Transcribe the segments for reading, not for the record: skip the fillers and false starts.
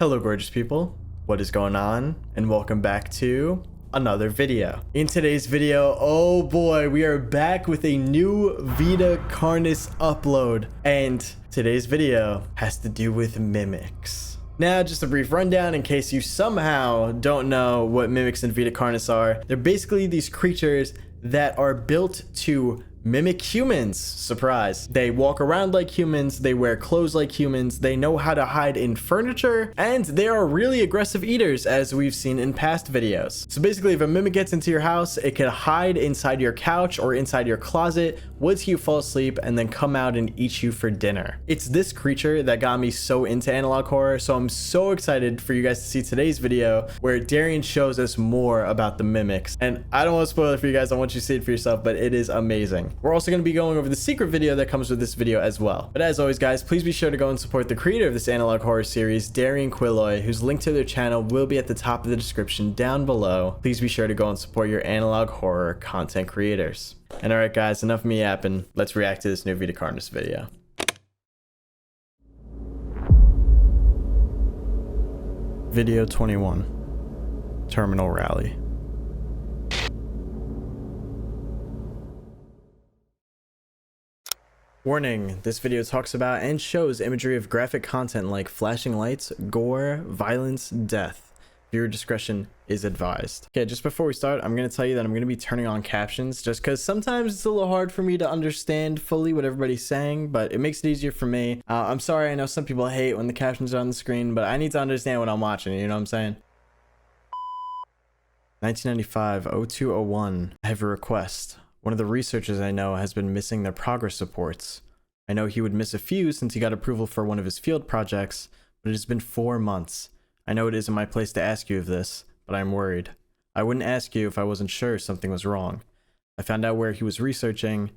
Hello gorgeous people, what is going on, and welcome back to another video. In today's video, oh boy, we are back with a new Vita Carnis upload, and today's video has to do with mimics. Now, just a brief rundown in case you somehow don't know what mimics and Vita Carnis are. They're basically these creatures that are built to mimic humans. Surprise. They walk around like humans, they wear clothes like humans, they know how to hide in furniture, and they are really aggressive eaters, as we've seen in past videos. So basically, if a mimic gets into your house, it can hide inside your couch or inside your closet, wait till you fall asleep, and then come out and eat you for dinner. It's this creature that got me so into analog horror, so I'm so excited for you guys to see today's video where Darian shows us more about the mimics. And I don't want to spoil it for you guys, I want you to see it for yourself, but it is amazing. We're also going to be going over the secret video that comes with this video as well. But as always, guys, please be sure to go and support the creator of this analog horror series, Darian Quilloy, whose link to their channel will be at the top of the description down below. Please be sure to go and support your analog horror content creators. And alright guys, enough of me yapping. Let's react to this new Vita Carnis video. Video 21. Terminal Rally. Warning, this video talks about and shows imagery of graphic content like flashing lights, gore, violence, death. Viewer discretion is advised. Okay, just before we start, I'm going to tell you that I'm going to be turning on captions just because sometimes it's a little hard for me to understand fully what everybody's saying, but it makes it easier for me. I'm sorry, I know some people hate when the captions are on the screen, but I need to understand what I'm watching, you know what I'm saying? 1995, 0201. I have a request. One of the researchers I know has been missing their progress reports. I know he would miss a few since he got approval for one of his field projects, but it has been 4 months. I know it isn't my place to ask you of this, but I'm worried. I wouldn't ask you if I wasn't sure something was wrong. I found out where he was researching.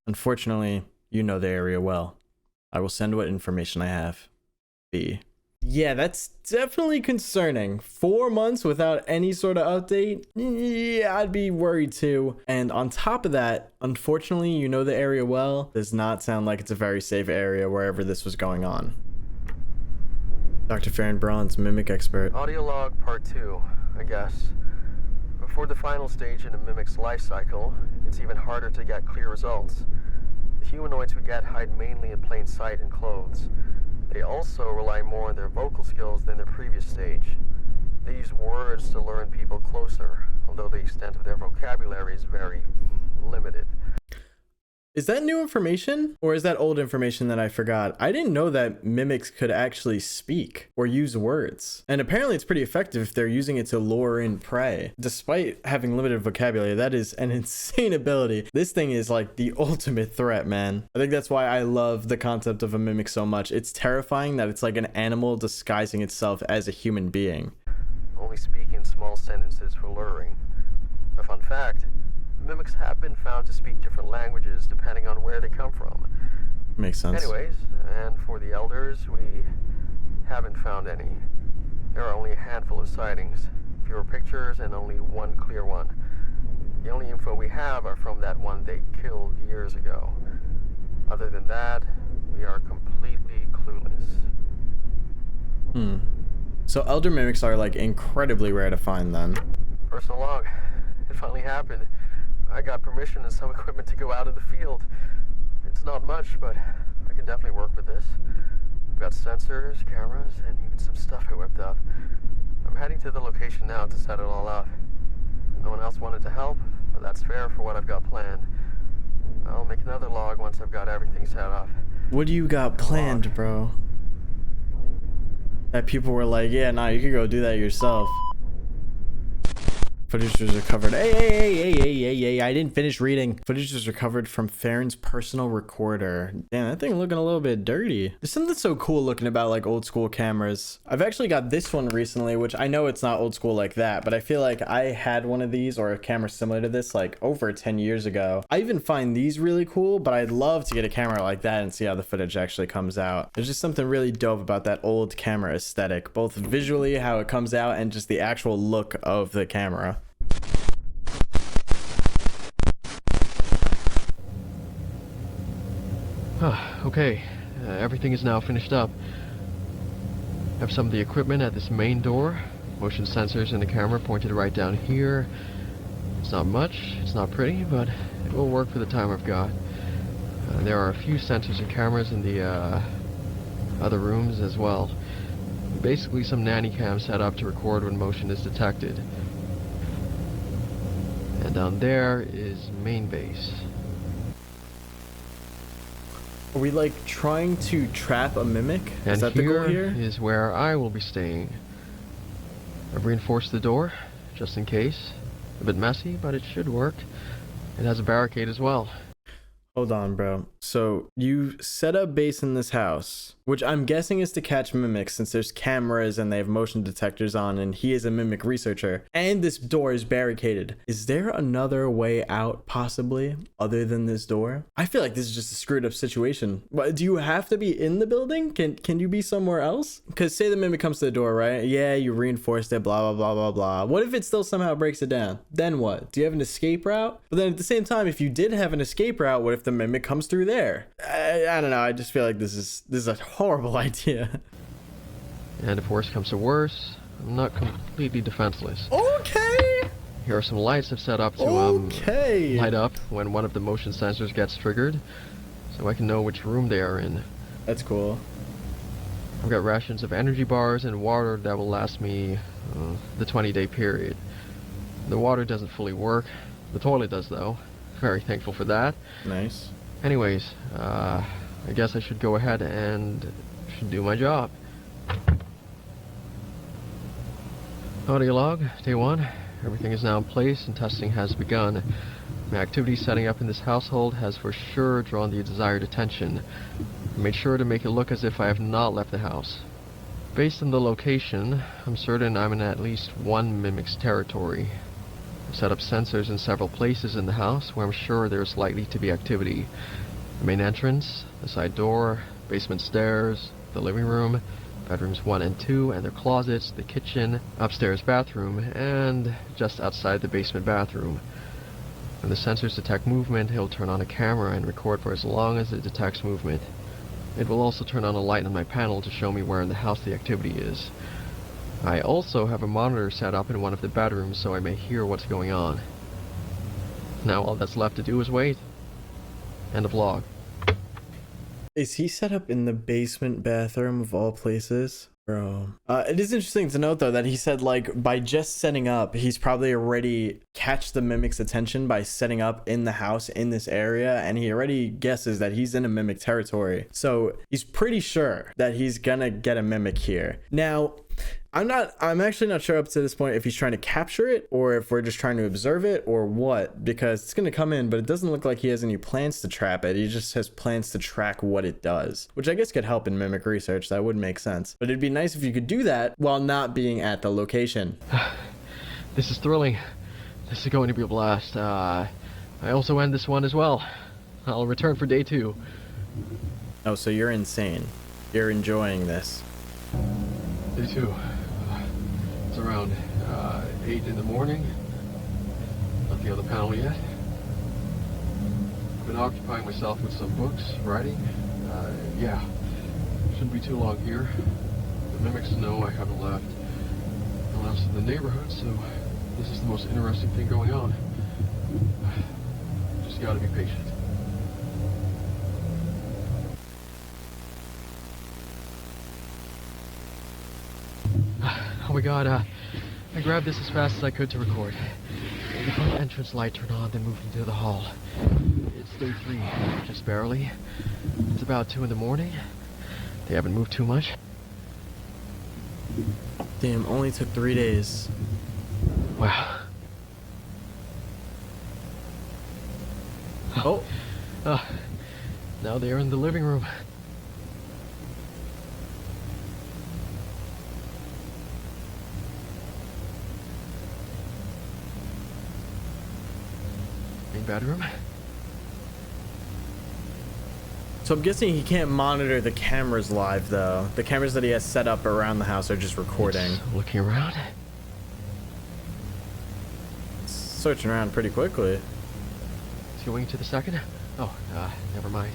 Unfortunately, you know the area well. I will send what information I have. B. Yeah, that's definitely concerning. 4 months without any sort of update? Yeah, I'd be worried too. And on top of that, unfortunately, you know the area well. Does not sound like it's a very safe area wherever this was going on. Dr. Farron Braun's mimic expert. Audio log part 2, I guess. Before the final stage in a mimic's life cycle, it's even harder to get clear results. The humanoids we get hide mainly in plain sight in clothes. They also rely more on their vocal skills than their previous stage. They use words to learn people closer, although the extent of their vocabulary is very limited. Is that new information, or is that old information that I forgot? I didn't know that mimics could actually speak or use words. And apparently it's pretty effective if they're using it to lure in prey. Despite having limited vocabulary, that is an insane ability. This thing is like the ultimate threat, man. I think that's why I love the concept of a mimic so much. It's terrifying that it's like an animal disguising itself as a human being. Only speak in small sentences for luring. A fun fact, mimics have been found to speak different languages depending on where they come from. Makes sense. Anyways, and for the elders, we haven't found any. There are only a handful of sightings, fewer pictures, and only one clear one. The only info we have are from that one they killed years ago. Other than that, we are completely clueless. So elder mimics are like incredibly rare to find then. Personal log. It finally happened. I got permission and some equipment to go out in the field. It's not much, but I can definitely work with this. I've got sensors, cameras, and even some stuff I whipped up. I'm heading to the location now to set it all up. No one else wanted to help, but that's fair for what I've got planned. I'll make another log once I've got everything set up. What do you got planned, bro? That people were like, yeah, nah, you could go do that yourself. Footage was recovered. Hey, I didn't finish reading. Footage was recovered from Farron's personal recorder. Damn, that thing looking a little bit dirty. There's something so cool looking about like old school cameras. I've actually got this one recently, which I know it's not old school like that, but I feel like I had one of these or a camera similar to this like over 10 years ago. I even find these really cool, but I'd love to get a camera like that and see how the footage actually comes out. There's just something really dope about that old camera aesthetic, both visually, how it comes out, and just the actual look of the camera. Okay, everything is now finished up. Have some of the equipment at this main door. Motion sensors and the camera pointed right down here. It's not much, it's not pretty, but it will work for the time I've got. There are a few sensors and cameras in the other rooms as well. Basically some nanny cam set up to record when motion is detected. And down there is main base. Are we like trying to trap a mimic? And is that the goal here? Is where I will be staying. I've reinforced the door, just in case. A bit messy, but it should work. It has a barricade as well. Hold on, bro. So you set up base in this house, which I'm guessing is to catch mimics since there's cameras and they have motion detectors on and he is a mimic researcher. And this door is barricaded. Is there another way out possibly other than this door? I feel like this is just a screwed up situation. But do you have to be in the building? Can you be somewhere else? Because say the mimic comes to the door, right? Yeah, you reinforced it, blah, blah, blah, blah, blah. What if it still somehow breaks it down? Then what? Do you have an escape route? But then at the same time, if you did have an escape route, what if the mimic comes through there? I don't know. I just feel like this is a horrible idea. And if worse comes to worse, I'm not completely defenseless. Okay. Here are some lights I've set up to light up when one of the motion sensors gets triggered, so I can know which room they are in. That's cool. I've got rations of energy bars and water that will last me the 20-day period. The water doesn't fully work. The toilet does though. Very thankful for that. Nice. Anyways, I guess I should go ahead and should do my job. Audio log, day 1. Everything is now in place and testing has begun. My activity setting up in this household has for sure drawn the desired attention. I made sure to make it look as if I have not left the house. Based on the location, I'm certain I'm in at least one mimic's territory. I've set up sensors in several places in the house where I'm sure there's likely to be activity. The main entrance, the side door, basement stairs, the living room, bedrooms 1 and 2 and their closets, the kitchen, upstairs bathroom, and just outside the basement bathroom. When the sensors detect movement, it'll turn on a camera and record for as long as it detects movement. It will also turn on a light on my panel to show me where in the house the activity is. I also have a monitor set up in one of the bedrooms so I may hear what's going on. Now all that's left to do is wait. End of log. Is he set up in the basement bathroom of all places? Bro. It is interesting to note though that he said like by just setting up, he's probably already catch the mimic's attention by setting up in the house in this area, and he already guesses that he's in a mimic territory. So he's pretty sure that he's gonna get a mimic here. Now, I'm actually not sure up to this point if he's trying to capture it or if we're just trying to observe it or what, because it's going to come in, but it doesn't look like he has any plans to trap it. He just has plans to track what it does, which I guess could help in mimic research. That would make sense, but it'd be nice if you could do that while not being at the location. This is thrilling. This is going to be a blast. I also end this one as well. I'll return for day 2. Oh, so you're insane. You're enjoying this. Day 2. It's around 8 in the morning. Nothing on the panel yet. I've been occupying myself with some books, writing. Yeah, shouldn't be too long here. The mimics know I haven't left. No one else in the neighborhood, so this is the most interesting thing going on. Just gotta be patient. Oh my god, I grabbed this as fast as I could to record. The front entrance light turned on, then moved into the hall. It's day 3, just barely. It's about 2 in the morning. They haven't moved too much. Damn, only took 3 days. Wow. Oh. Now they're in the living room. Bedroom. So I'm guessing he can't monitor the cameras live though. The cameras that he has set up around the house are just recording. It's looking around. Searching around pretty quickly. Is he going to the second? Oh, never mind.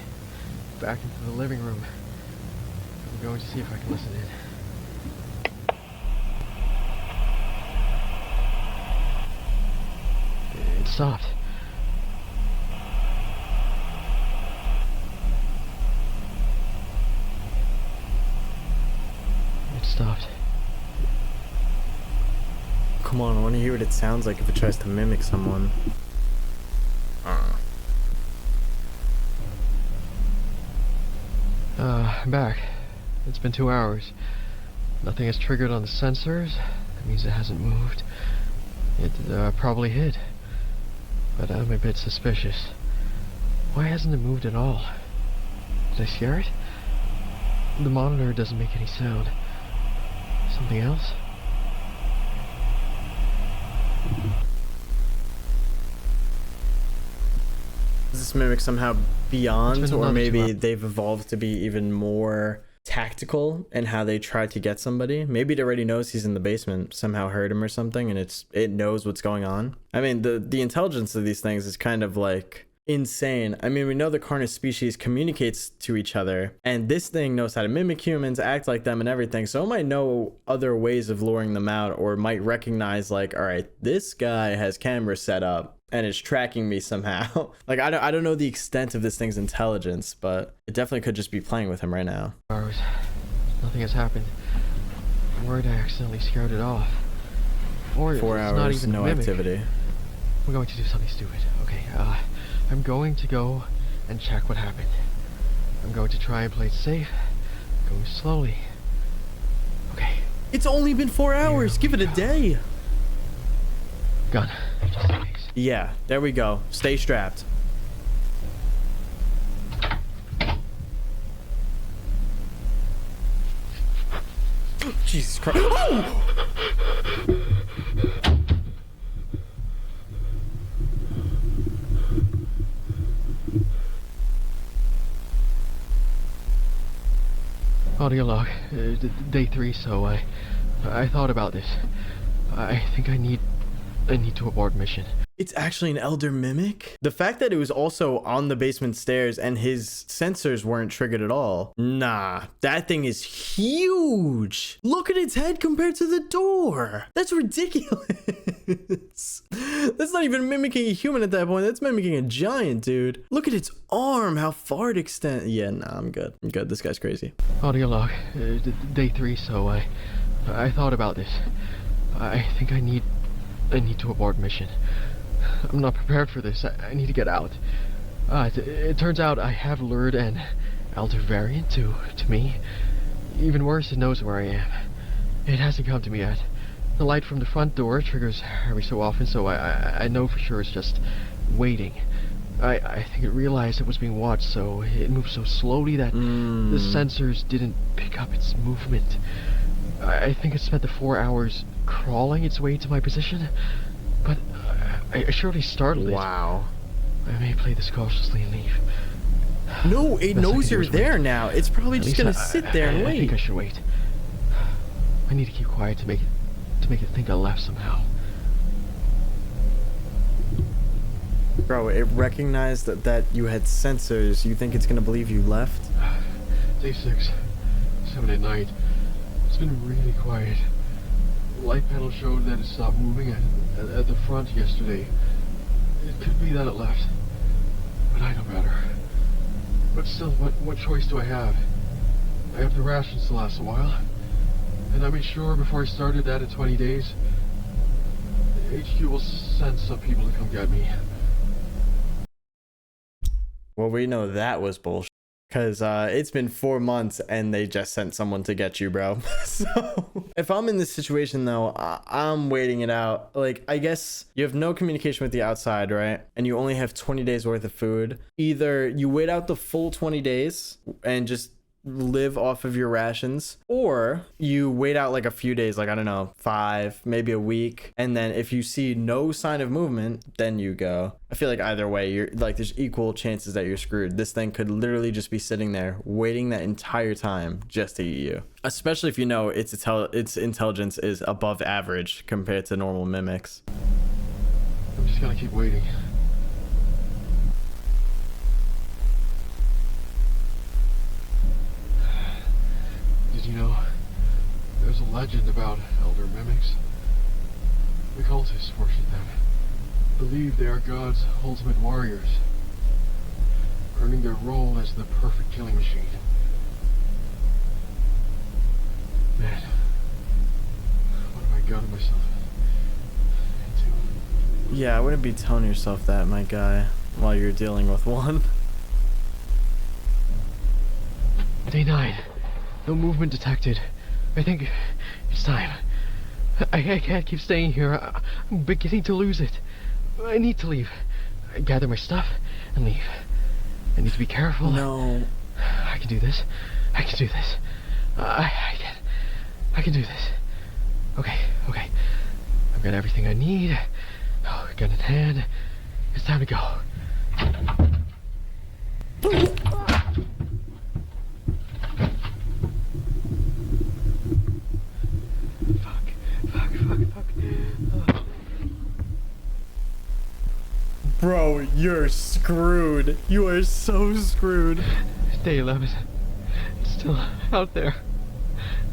Back into the living room. I'm going to see if I can listen in. stopped. It stopped. Come on, I want to hear what it sounds like if it tries to mimic someone. I'm back. It's been 2 hours. Nothing has triggered on the sensors. That means it hasn't moved. It probably hid. But I'm a bit suspicious. Why hasn't it moved at all? Did I scare it? The monitor doesn't make any sound. Something else? Does this mimic somehow beyond, or maybe 2 hours. they've evolved to be even more tactical in how they try to get somebody? Maybe it already knows he's in the basement, somehow heard him or something, and it knows what's going on. I mean, the intelligence of these things is kind of like insane. I mean, we know the Carnis species communicates to each other, and this thing knows how to mimic humans, act like them and everything, so it might know other ways of luring them out, or might recognize like, all right, this guy has cameras set up and it's tracking me somehow. Like, I don't know the extent of this thing's intelligence, but it definitely could just be playing with him right now. Hours. Nothing has happened. I'm worried I accidentally scared it off. Or 4 it's hours, not even no mimic. activity. We're going to do something stupid. Okay, I'm going to go and check what happened. I'm going to try and play it safe. Going slowly. Okay. It's only been 4 hours. Give it a day. Gun. Just in case. Yeah, there we go. Stay strapped. Jesus Christ. Oh! Audio log. Day 3, so I thought about this. I think I need to abort mission. It's actually an elder mimic? The fact that it was also on the basement stairs and his sensors weren't triggered at all. Nah, that thing is huge. Look at its head compared to the door. That's ridiculous. That's not even mimicking a human at that point. That's mimicking a giant, dude. Look at its arm, how far it extends. Yeah, nah, I'm good. I'm good. This guy's crazy. Audio log. Day 3, so I thought about this. I think I need to abort mission. I'm not prepared for this. I need to get out. It turns out I have lured an elder variant to me. Even worse, it knows where I am. It hasn't come to me yet. The light from the front door triggers every so often, so I know for sure it's just waiting. I think it realized it was being watched, so it moved so slowly that the sensors didn't pick up its movement. I think it spent the 4 hours crawling its way to my position, but I surely startled it. Wow. I may play this cautiously and leave. No, it Best I knows can do you're is there wait. now. It's probably At just least gonna sit there and I wait. think I should wait. I need to keep quiet to make it think I left somehow. Bro, it recognized that you had sensors. You think it's gonna believe you left? Day 6, 7 at night. It's been really quiet. The light panel showed that it stopped moving at the front yesterday. It could be that it left, but I know better. But still, what choice do I have? I have the rations to last a while, and I made sure before I started that in 20 days, HQ will send some people to come get me. Well, we know that was bullshit. Because it's been 4 months and they just sent someone to get you, bro. So if I'm in this situation, though, I'm waiting it out. Like, I guess you have no communication with the outside, right? And you only have 20 days worth of food. Either you wait out the full 20 days and just live off of your rations, or you wait out like a few days, like, I don't know, 5, maybe a week, and then if you see no sign of movement, then you go. I feel like either way, you're like, there's equal chances that you're screwed. This thing could literally just be sitting there waiting that entire time just to eat you, especially if you know its intelligence is above average compared to normal mimics. I'm just gonna keep waiting. Did you know there's a legend about elder mimics? The cultists worship them. believe they are God's ultimate warriors, earning their role as the perfect killing machine. Man, what have I gotten myself into? Yeah, I wouldn't be telling yourself that, my guy, while you're dealing with one. Day 9. No movement detected. I think it's time. I can't keep staying here. I'm beginning to lose it. I need to leave. I gather my stuff and leave. I need to be careful. No. I can do this. I can do this. I can do this. Okay. I've got everything I need. Oh, gun in hand. It's time to go. Fuck. Bro, you're screwed. You are so screwed. Day 11. It's still out there.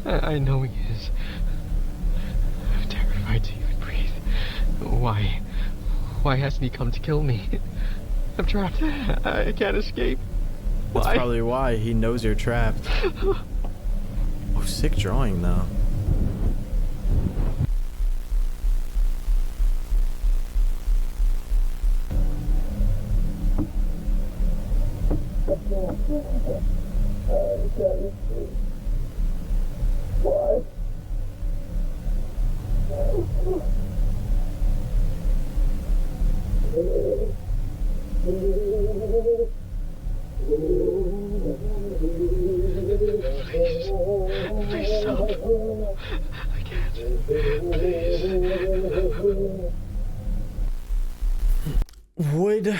I know he is. I'm terrified to even breathe. Why hasn't he come to kill me? I'm trapped. I can't escape. That's Why? probably why he knows you're trapped. Oh, sick drawing though. Please stop. I can't. Would...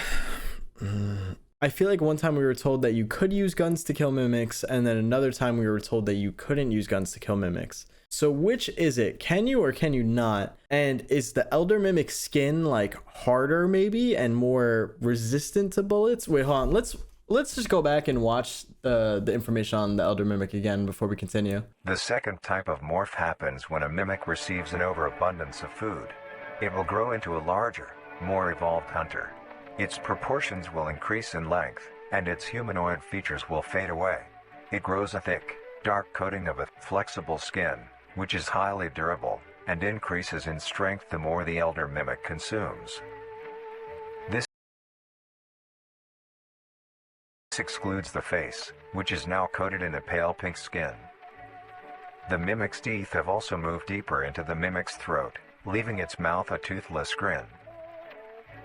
I feel like one time we were told that you could use guns to kill mimics, and then another time we were told that you couldn't use guns to kill mimics. So which is it? Can you or can you not? And is the elder mimic skin like harder maybe and more resistant to bullets? Wait, hold on. Let's just go back and watch the information on the elder mimic again before we continue. The second type of morph happens when a mimic receives an overabundance of food. It will grow into a larger, more evolved hunter. Its proportions will increase in length, and its humanoid features will fade away. It grows a thick, dark coating of a flexible skin, which is highly durable, and increases in strength the more the elder mimic consumes. This excludes the face, which is now coated in a pale pink skin. The mimic's teeth have also moved deeper into the mimic's throat, leaving its mouth a toothless grin.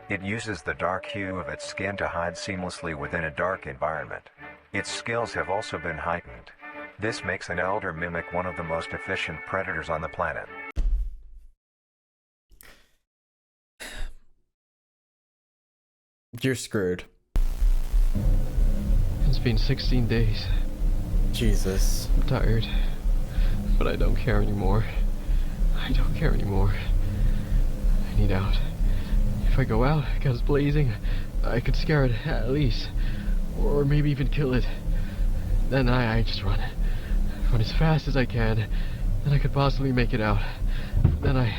It uses the dark hue of its skin to hide seamlessly within a dark environment. Its skills have also been heightened. This makes an elder mimic one of the most efficient predators on the planet. You're screwed. It's been 16 days. Jesus. I'm tired, but I don't care anymore. I need out. If I go out, guns blazing, I could scare it at least, or maybe even kill it. Then I just run as fast as I can, then I could possibly make it out. Then I...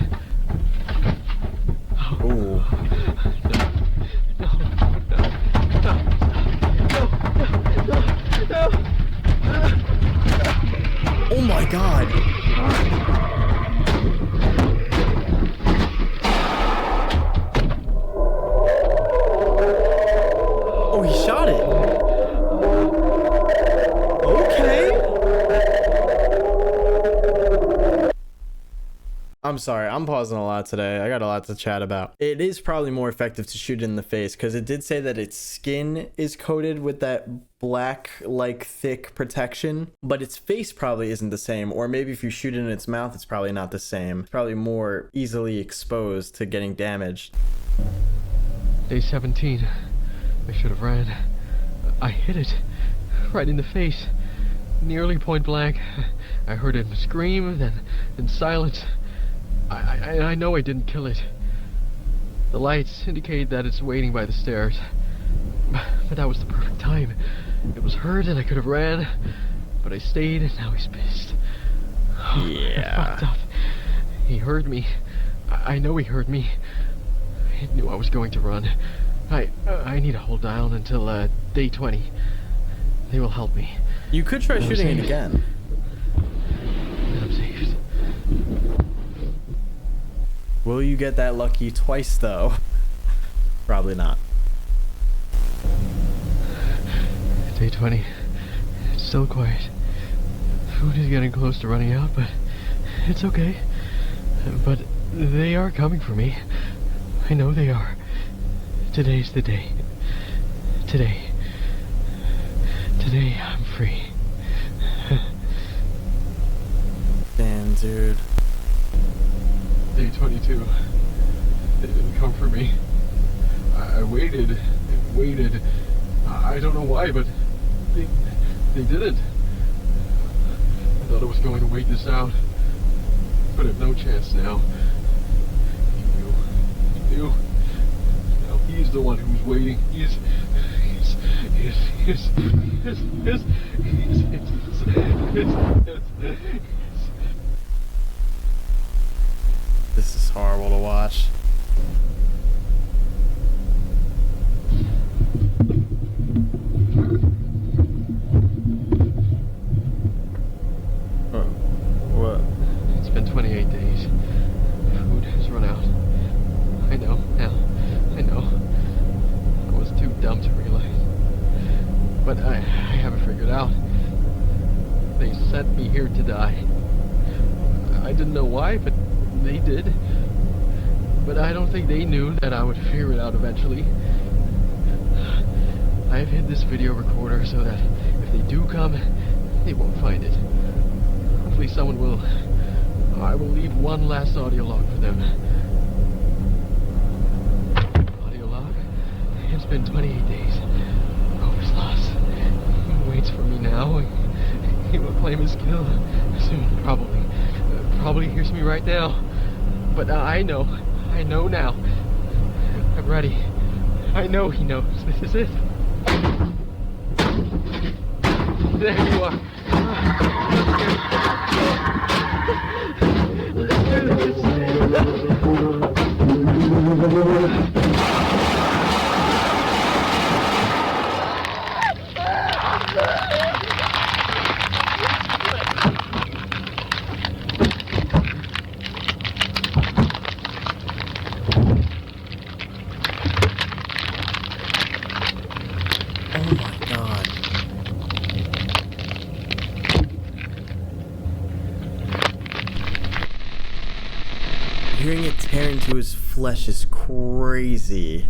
Ooh. No. Oh my god. Oh, he shot it. Okay. I'm sorry, I'm pausing a lot today. I got a lot to chat about. It is probably more effective to shoot it in the face because it did say that its skin is coated with that black, like, thick protection, but its face probably isn't the same. Or maybe if you shoot it in its mouth, it's probably not the same. It's probably more easily exposed to getting damaged. Day 17. I should have ran. I hit it right in the face, nearly point blank. I heard him scream, then silence. I know I didn't kill it. The lights indicate that it's waiting by the stairs. But that was the perfect time. It was hurt and I could have ran, but I stayed and now he's pissed. Yeah. I fucked up. He heard me. I know he heard me. It knew I was going to run. I need to hold down until day 20. They will help me. You could try shooting it again. I'm saved. Will you get that lucky twice though? Probably not. Day 20. It's still quiet. Food is getting close to running out, but it's okay. But they are coming for me. I know they are. Today's the day. Today I'm free. Damn, dude. Day 22. They didn't come for me. I waited and waited. I don't know why, but they didn't. I thought I was going to wait this out, but I've no chance now. He knew. Now he's the one who's waiting. This is horrible to watch. What? It's been 28 days. Food has run out. I know, Al. I know. I was too dumb to realize. But I have it figured out. They sent me here to die. I didn't know why, but they did. But I don't think they knew that I would figure it out eventually. I have hid this video recorder so that if they do come, they won't find it. Hopefully someone will. I will leave one last audio log for them. Audio log? It's been 28 days. Hope is lost. He waits for me now. He will claim his kill soon, probably. Probably hears me right now. But I know now. I'm ready. I know he knows. This is it. There you are. Hearing it tear into his flesh is crazy.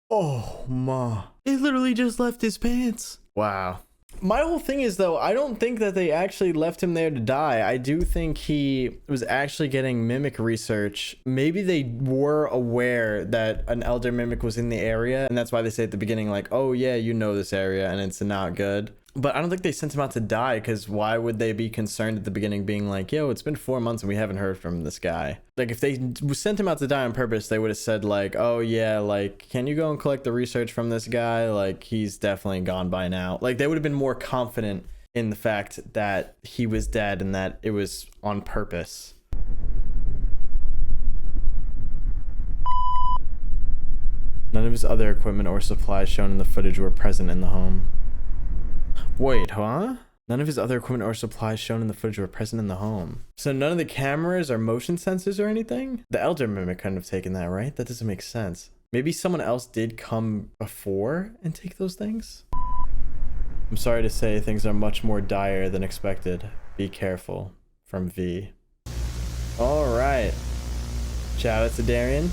Oh my. It literally just left his pants. Wow. My whole thing is, though, I don't think that they actually left him there to die. I do think he was actually getting mimic research. Maybe they were aware that an elder mimic was in the area, and that's why they say at the beginning, like, oh yeah, you know this area, and it's not good. But I don't think they sent him out to die, because why would they be concerned at the beginning being like, yo, it's been 4 months and we haven't heard from this guy? Like, if they sent him out to die on purpose, they would have said like, oh yeah, like, can you go and collect the research from this guy? Like, he's definitely gone by now. Like, they would have been more confident in the fact that he was dead and that it was on purpose. None of his other equipment or supplies shown in the footage were present in the home. Wait, huh? None of his other equipment or supplies shown in the footage were present in the home. So none of the cameras or motion sensors or anything? The elder mimic couldn't have taken that, right? That doesn't make sense. Maybe someone else did come before and take those things? I'm sorry to say things are much more dire than expected. Be careful. From V. Alright. Shout out to Darian.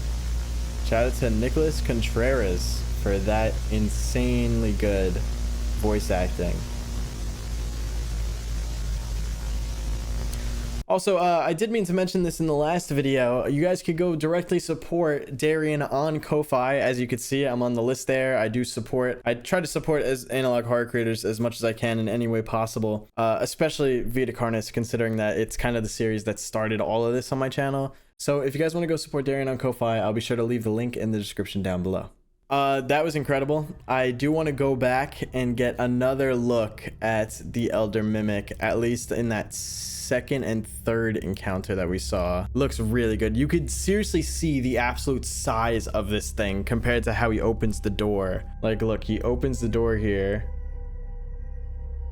Shout out to Nicholas Contreras for that insanely good voice acting. Also, I did mean to mention this in the last video. You guys could go directly support Darian on Ko-Fi. As you can see, I'm on the list there. I try to support as analog horror creators as much as I can in any way possible, especially Vita Carnis, considering that it's kind of the series that started all of this on my channel. So if you guys want to go support Darian on Ko-Fi, I'll be sure to leave the link in the description down below. That was incredible. I do want to go back and get another look at the Elder Mimic, at least in that second and third encounter that we saw. Looks really good. You could seriously see the absolute size of this thing compared to how he opens the door. Like, look, he opens the door here.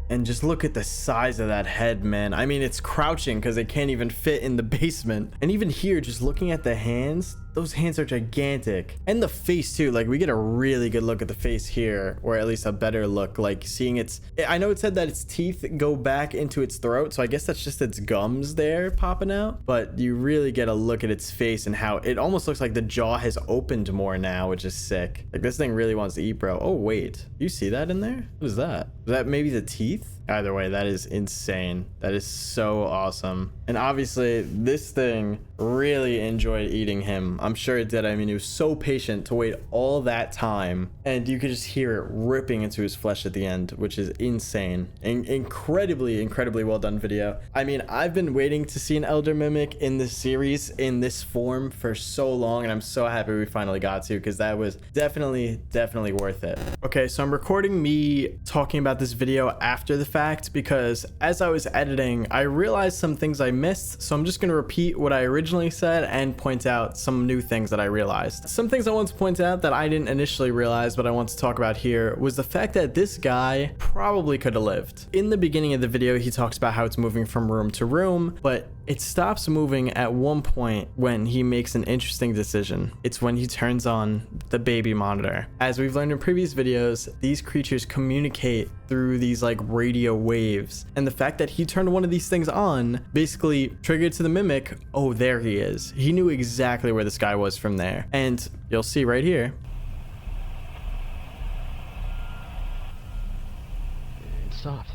And just look at the size of that head, man. I mean, it's crouching because it can't even fit in the basement. And even here, just looking at the hands, those hands are gigantic. And the face too. Like, we get a really good look at the face here, or at least a better look, like seeing its, I know it said that its teeth go back into its throat, so I guess that's just its gums there popping out, but you really get a look at its face and how it almost looks like the jaw has opened more now, which is sick. Like, this thing really wants to eat, bro. Oh wait, you see that in there? What is that? Is that maybe the teeth? Either way, that is insane. That is so awesome. And obviously this thing really enjoyed eating him. I'm sure it did. I mean, he was so patient to wait all that time, and you could just hear it ripping into his flesh at the end, which is insane. Incredibly well done video. I mean, I've been waiting to see an Elder Mimic in this series in this form for so long, and I'm so happy we finally got to, because that was definitely worth it. Okay, so I'm recording me talking about this video after the fact, because as I was editing, I realized some things I missed, so I'm just going to repeat what I originally said and point out some new things that I realized. Some things I want to point out that I didn't initially realize, but I want to talk about here, was the fact that this guy probably could have lived. In the beginning of the video, he talks about how it's moving from room to room, but it stops moving at one point when he makes an interesting decision. It's when he turns on the baby monitor. As we've learned in previous videos, these creatures communicate through these like radio waves, and the fact that he turned one of these things on basically triggered to the Mimic, oh, there he is. He knew exactly where this guy was from there, and you'll see right here. It stopped.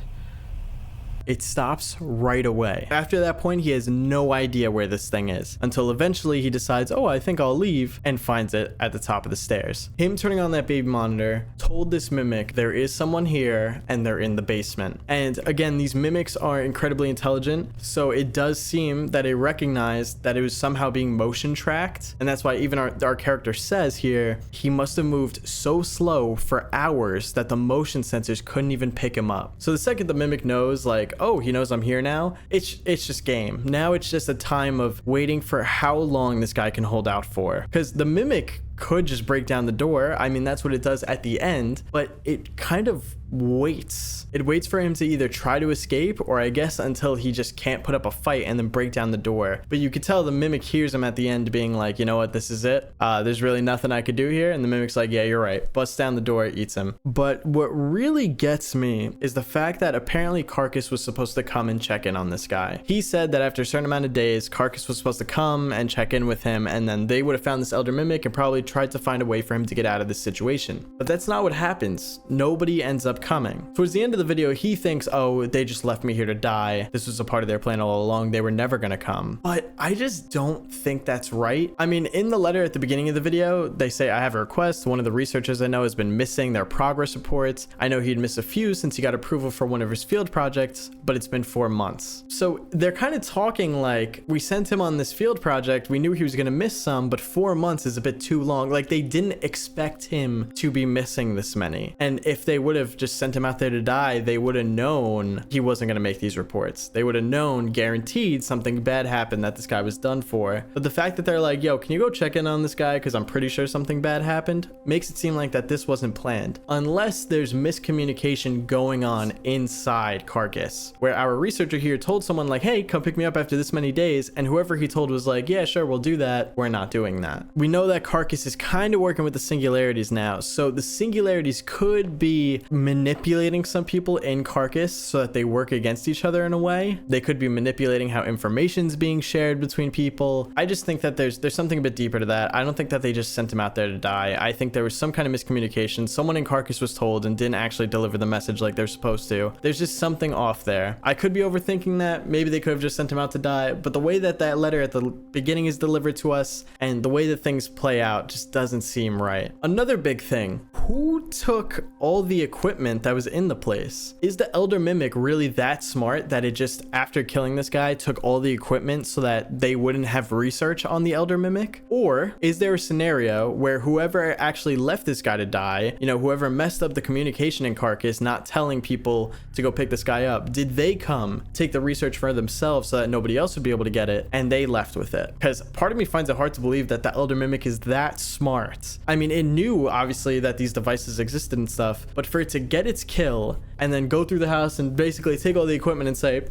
It stops right away. After that point, he has no idea where this thing is, until eventually he decides, oh, I think I'll leave, and finds it at the top of the stairs. Him turning on that baby monitor told this Mimic there is someone here and they're in the basement. And again, these Mimics are incredibly intelligent, so it does seem that it recognized that it was somehow being motion tracked, and that's why even our character says here he must have moved so slow for hours that the motion sensors couldn't even pick him up. So the second the Mimic knows, like, oh, he knows I'm here now, it's just game. Now it's just a time of waiting for how long this guy can hold out for, because the Mimic could just break down the door. I mean, that's what it does at the end, but it kind of waits. It waits for him to either try to escape, or I guess until he just can't put up a fight and then break down the door. But you could tell the Mimic hears him at the end being like, you know what, this is it. There's really nothing I could do here. And the Mimic's like, yeah, you're right. Busts down the door, eats him. But what really gets me is the fact that apparently CARCAS was supposed to come and check in on this guy. He said that after a certain amount of days, CARCAS was supposed to come and check in with him, and then they would have found this Elder Mimic and probably tried to find a way for him to get out of this situation. But that's not what happens. Nobody ends up coming. Towards the end of the video, he thinks, oh, they just left me here to die. This was a part of their plan all along. They were never gonna come. But I just don't think that's right. I mean, in the letter at the beginning of the video, they say, I have a request. One of the researchers I know has been missing their progress reports. I know he'd missed a few since he got approval for one of his field projects, but it's been 4 months. So they're kind of talking like, we sent him on this field project. We knew he was gonna miss some, but 4 months is a bit too long. Like, they didn't expect him to be missing this many. And if they would have just sent him out there to die, they would have known he wasn't going to make these reports. They would have known, guaranteed, something bad happened, that this guy was done for. But the fact that they're like, yo, can you go check in on this guy because I'm pretty sure something bad happened, makes it seem like that this wasn't planned. Unless there's miscommunication going on inside CARCAS, where our researcher here told someone like, hey, come pick me up after this many days, and whoever he told was like, yeah, sure, we'll do that. We're not doing that. We know that CARCAS is kind of working with the singularities now, so the singularities could be manipulating some people in CARCAS so that they work against each other in a way. They could be manipulating how information's being shared between people. I just think that there's something a bit deeper to that. I don't think that they just sent him out there to die. I think there was some kind of miscommunication. Someone in CARCAS was told and didn't actually deliver the message like they're supposed to. There's just something off there. I could be overthinking that. Maybe they could have just sent him out to die, but the way that that letter at the beginning is delivered to us and the way that things play out just doesn't seem right. Another big thing, who who took all the equipment that was in the place? Is the Elder Mimic really that smart that it just, after killing this guy, took all the equipment so that they wouldn't have research on the Elder Mimic? Or is there a scenario where whoever actually left this guy to die, you know, whoever messed up the communication in CARCAS, not telling people to go pick this guy up, did they come take the research for themselves so that nobody else would be able to get it, and they left with it? Because part of me finds it hard to believe that the Elder Mimic is that smart. I mean, it knew obviously that these devices existed and stuff, but for it to get its kill and then go through the house and basically take all the equipment and say,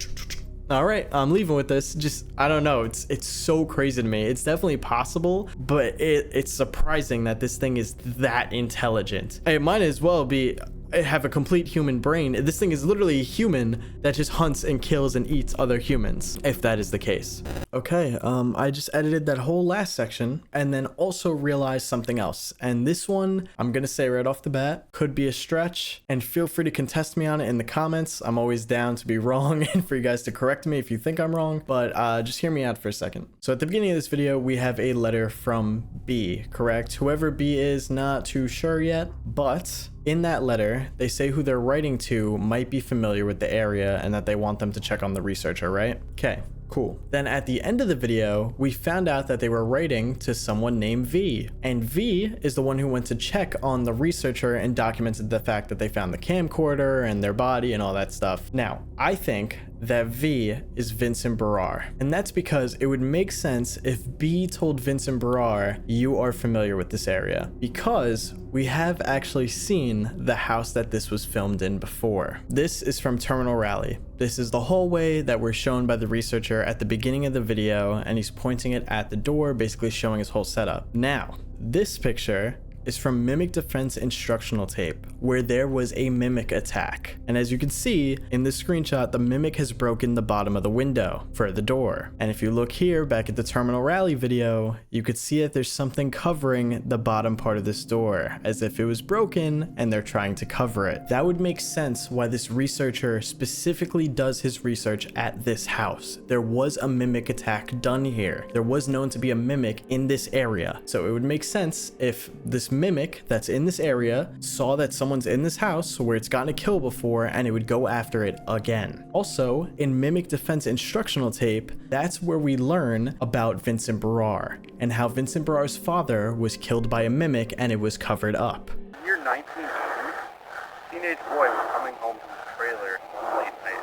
all right, I'm leaving with this, just, I don't know, it's so crazy to me. It's definitely possible, but it's surprising that this thing is that intelligent. It might as well be have a complete human brain. This thing is literally a human that just hunts and kills and eats other humans, if that is the case. Okay, I just edited that whole last section and then also realized something else. And this one, I'm gonna say right off the bat, could be a stretch, and feel free to contest me on it in the comments. I'm always down to be wrong and for you guys to correct me if you think I'm wrong, but just hear me out for a second. So at the beginning of this video, we have a letter from B, correct? Whoever B is, not too sure yet, but in that letter, they say who they're writing to might be familiar with the area and that they want them to check on the researcher, right? Okay, cool. Then at the end of the video, we found out that they were writing to someone named V. And V is the one who went to check on the researcher and documented the fact that they found the camcorder and their body and all that stuff. Now, I think that V is Vincent Barrar. And that's because it would make sense if B told Vincent Barrar, you are familiar with this area, because we have actually seen the house that this was filmed in before. This is from Terminal Rally. This is the hallway that we're shown by the researcher at the beginning of the video, and he's pointing it at the door, basically showing his whole setup. Now, this picture is from Mimic Defense instructional tape, where there was a Mimic attack. And as you can see in this screenshot, the Mimic has broken the bottom of the window for the door. And if you look here back at the Terminal Rally video, you could see that there's something covering the bottom part of this door, as if it was broken and they're trying to cover it. That would make sense why this researcher specifically does his research at this house. There was a Mimic attack done here. There was known to be a Mimic in this area. So it would make sense if this Mimic that's in this area saw that someone's in this house where it's gotten a kill before, and it would go after it again. Also, in Mimic Defense instructional tape, that's where we learn about Vincent Barrar and how Vincent Barrar's father was killed by a Mimic and it was covered up. Year 1980, teenage boy was coming home from the trailer one late night.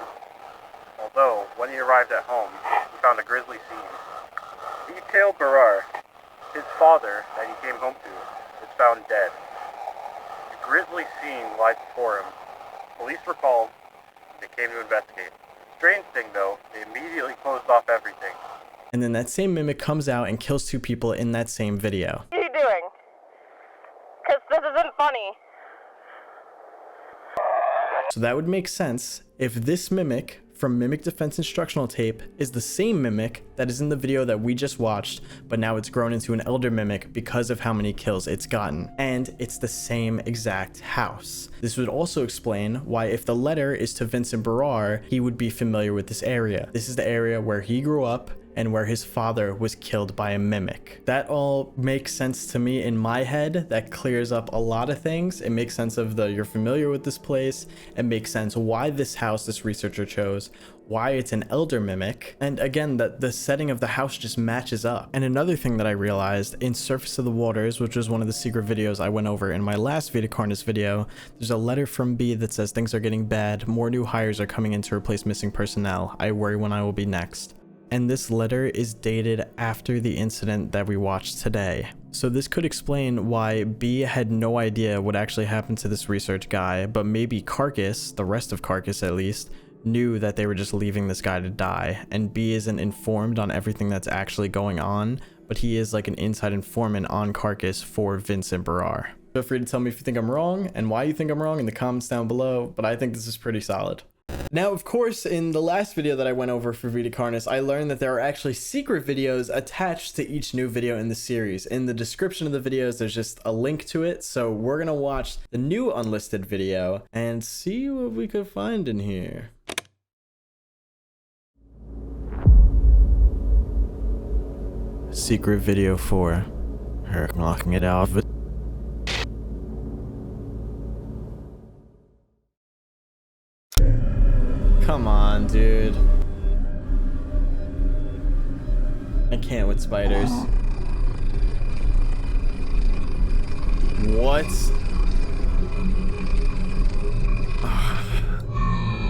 Although, when he arrived at home, he found a grisly scene. Detailed Barrar, his father that he came home to, was found dead. The grisly scene lies before him. Police were called. They came to investigate. Strange thing though, they immediately closed off everything. And then that same Mimic comes out and kills two people in that same video. What are you doing? Because this isn't funny. So that would make sense if this Mimic from Mimic Defense instructional tape is the same Mimic that is in the video that we just watched, but now it's grown into an Elder Mimic because of how many kills it's gotten. And it's the same exact house. This would also explain why, if the letter is to Vincent Barrar, he would be familiar with this area. This is the area where he grew up and where his father was killed by a Mimic. That all makes sense to me in my head. That clears up a lot of things. It makes sense of the you're familiar with this place. It makes sense why this house this researcher chose, why it's an Elder Mimic, and again that the setting of the house just matches up. And another thing that I realized in Surface of the Waters, which was one of the secret videos I went over in my last Vita Carnis video, there's a letter from B that says things are getting bad, more new hires are coming in to replace missing personnel, I worry when I will be next. And this letter is dated after the incident that we watched today. So this could explain why B had no idea what actually happened to this research guy, but maybe CARCAS, the rest of CARCAS at least, knew that they were just leaving this guy to die, and B isn't informed on everything that's actually going on, but he is like an inside informant on CARCAS for Vincent Barrar. Feel free to tell me if you think I'm wrong and why you think I'm wrong in the comments down below, but I think this is pretty solid. Now, of course, in the last video that I went over for Vita Carnis, I learned that there are actually secret videos attached to each new video in the series. In the description of the videos, there's just a link to it. So we're going to watch the new unlisted video and see what we could find in here. Secret video 4. Her knocking it out. Come on, dude. I can't with spiders. What?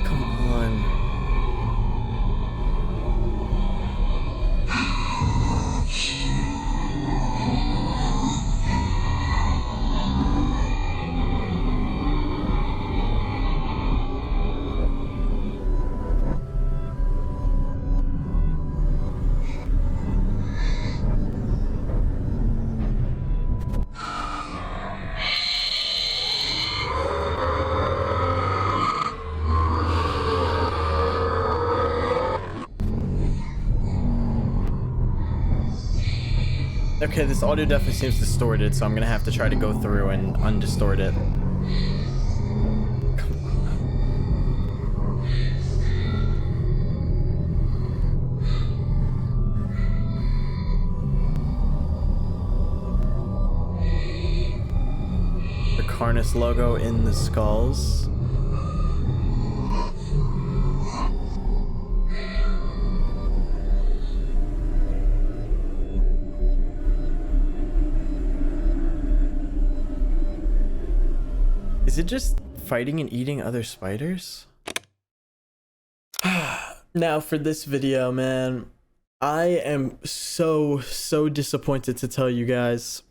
Come on. Okay, this audio definitely seems distorted, so I'm gonna have to try to go through and undistort it. The Carnis logo in the skulls. Is it just fighting and eating other spiders? Now for this video, man, I am so disappointed to tell you guys.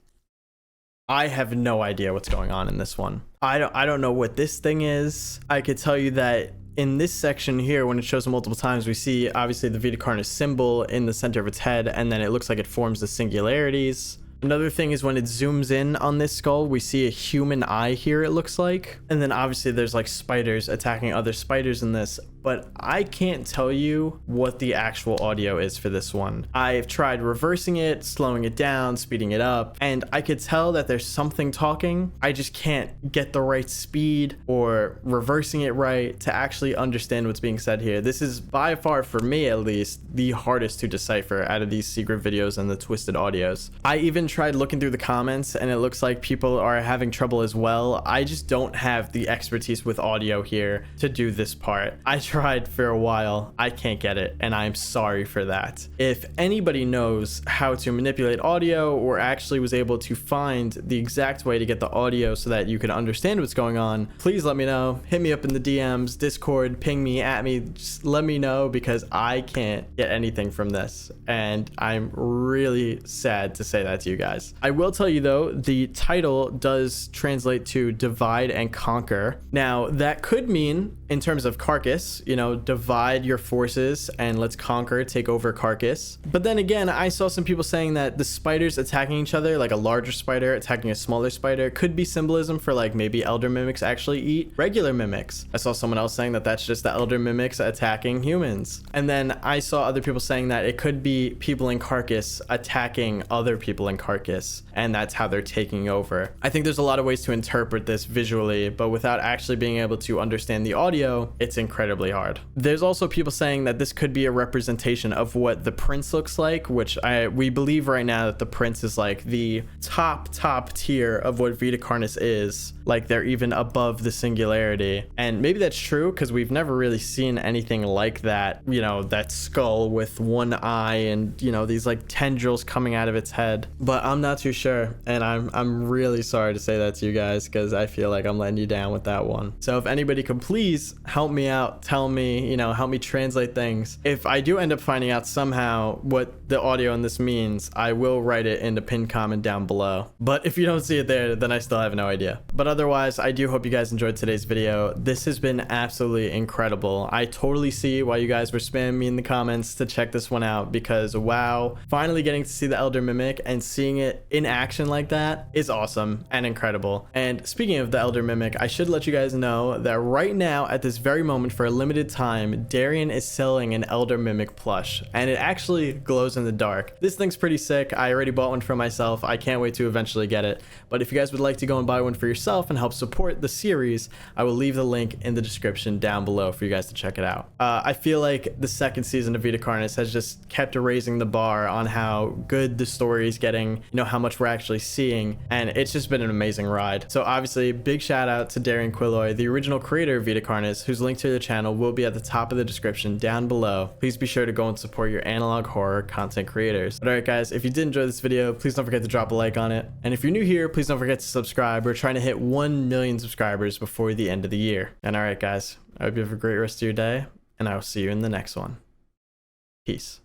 I have no idea what's going on in this one. I don't know what this thing is. I could tell you that in this section here, when it shows multiple times, we see obviously the Vita Carnis symbol in the center of its head, and then it looks like it forms the singularities. Another thing is when it zooms in on this skull, we see a human eye here, it looks like. And then obviously there's like spiders attacking other spiders in this, but I can't tell you what the actual audio is for this one. I've tried reversing it, slowing it down, speeding it up, and I could tell that there's something talking. I just can't get the right speed or reversing it right to actually understand what's being said here. This is by far, for me at least, the hardest to decipher out of these secret videos and the twisted audios. I even tried looking through the comments and it looks like people are having trouble as well. I just don't have the expertise with audio here to do this part. I tried for a while. I can't get it, and I'm sorry for that. If anybody knows how to manipulate audio or actually was able to find the exact way to get the audio so that you can understand what's going on, please let me know. Hit me up in the DMs, Discord, ping me, at me, just let me know, because I can't get anything from this, and I'm really sad to say that to you guys. I will tell you though, the title does translate to divide and conquer. Now that could mean, in terms of CARCAS, you know, divide your forces and let's conquer, take over CARCAS. But then again, I saw some people saying that the spiders attacking each other, like a larger spider attacking a smaller spider, could be symbolism for like maybe elder mimics actually eat regular mimics. I saw someone else saying that that's just the elder mimics attacking humans. And then I saw other people saying that it could be people in CARCAS attacking other people in CARCAS, and that's how they're taking over. I think there's a lot of ways to interpret this visually, but without actually being able to understand the audio, it's incredibly hard. There's also people saying that this could be a representation of what the prince looks like, which we believe right now that the prince is like the top tier of what Vita Carnis is. Like they're even above the singularity. And maybe that's true because we've never really seen anything like that, you know, that skull with one eye and, you know, these like tendrils coming out of its head. But I'm not too sure, and I'm really sorry to say that to you guys because I feel like I'm letting you down with that one. So if anybody could please help me out, tell me, you know, help me translate things. If I do end up finding out somehow what the audio in this means, I will write it in the pinned comment down below. But if you don't see it there, then I still have no idea. But otherwise, I do hope you guys enjoyed today's video. This has been absolutely incredible. I totally see why you guys were spamming me in the comments to check this one out, because wow, finally getting to see the elder mimic and seeing it in action like that is awesome and incredible. And speaking of the elder mimic, I should let you guys know that right now at this very moment, for a limited time, Darian is selling an elder mimic plush, and it actually glows in the dark. This thing's pretty sick. I already bought one for myself. I can't wait to eventually get it. But if you guys would like to go and buy one for yourself and help support the series, I will leave the link in the description down below for you guys to check it out. I feel like the second season of Vita Carnis has just kept raising the bar on how good the story is getting, you know, how much we're actually seeing, and it's just been an amazing ride. So obviously, big shout out to Darian Quilloy, the original creator of Vita Carnis, whose link to the channel will be at the top of the description down below. Please be sure to go and support your analog horror content creators. But alright guys, if you did enjoy this video, please don't forget to drop a like on it. And if you're new here, please don't forget to subscribe. We're trying to hit 1 million subscribers before the end of the year. And alright guys, I hope you have a great rest of your day, and I will see you in the next one. Peace.